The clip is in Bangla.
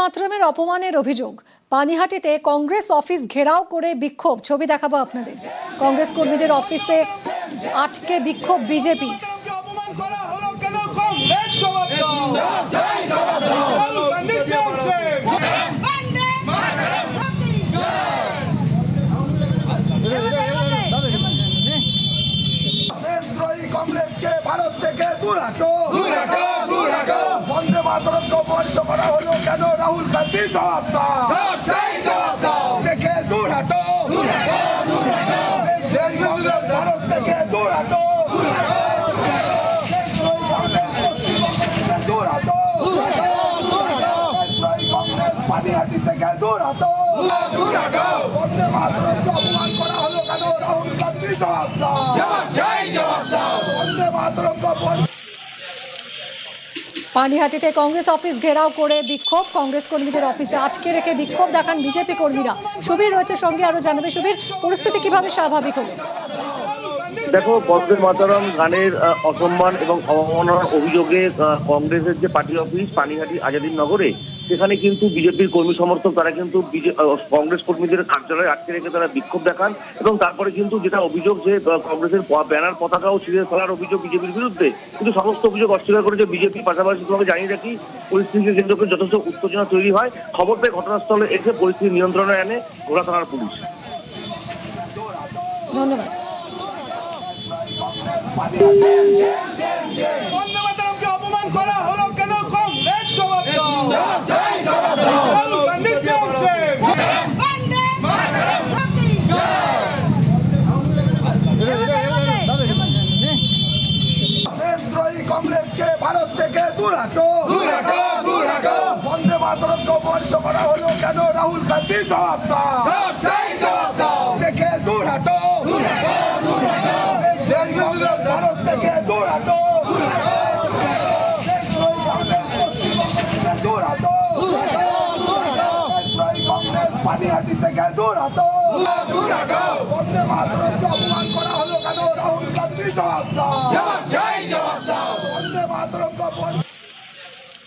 মাতরমের অপমানের অভিযোগ। পানিহাটিতে কংগ্রেস অফিস ঘেরাও করে বিক্ষোভ, ছবি দেখাবো আপনাদের। কংগ্রেস কর্মীদের অফিসে আটকে বিক্ষোভ বিজেপি। কংগ্রেসকে ভারত থেকে দূর হাটো, বন্দে মাতরমকে অপমানিত করা হলো কেন? রাহুল গান্ধী জবাব দাও, থেকে দূর হাটো, ভারত থেকে দূর হাটো, দূর হাটো, কংগ্রেস পানিহাটি থেকে দূর হাটো, বন্দে মাতরমকে অপমান করা হলো কেন? রাহুল গান্ধী জবাব দাও, বন্দে মাতরমকে অপমান। পানিহাটিতে কংগ্রেস অফিস ঘেরাও করে বিক্ষোভ, কংগ্রেস কর্মীদের অফিসে আটকে রেখে বিক্ষোভ দেখান বিজেপি কর্মীরা। সুবীর রয়েছে সঙ্গে, আরো জানাবে। সুবীর, পরিস্থিতি কিভাবে স্বাভাবিক হলো? দেখো, বন্দে মাতরম গানের অসম্মান এবং অবমাননার অভিযোগে কংগ্রেসের যে পার্টি অফিস পানিহাটি আজাদিন নগরে, সেখানে কিন্তু বিজেপির কর্মী সমর্থক তারা কিন্তু কংগ্রেস কর্মীদের কার্যালয়ে আটকে রেখে তারা বিক্ষোভ দেখান এবং তারপরে কিন্তু যেটা অভিযোগ যে কংগ্রেসের ব্যানার পতাকাও ছিঁড়ে ফেলার অভিযোগ বিজেপির বিরুদ্ধে, কিন্তু সমস্ত অভিযোগ অস্বীকার করেছে বিজেপি। পাশাপাশি তোমাকে জানিয়ে রাখি, পরিস্থিতিকে কেন্দ্র করে যথেষ্ট উত্তেজনা তৈরি হয়। খবর পেয়ে ঘটনাস্থলে এসে পরিস্থিতি নিয়ন্ত্রণে আনে ঘোড়া থানার পুলিশ। ধন্যবাদ। বন্দে মাতরমকে অপমান করা হলো কেন? কংগ্রেস জবাব দাও, রাহুল গান্ধী জবাব দাও। দেশদ্রোহী কংগ্রেসকে ভারত থেকে দূর হাটো, বন্দে মাতরমকে অপমানিত করা হলো কেন? রাহুল গান্ধী জবাব দাও, থেকে দূর হাটো, ভারত থেকে দূর হাটো, দূর হাটো, কংগ্রেস পানিহাটি থেকে দূর হাটো, বন্দে মাতরম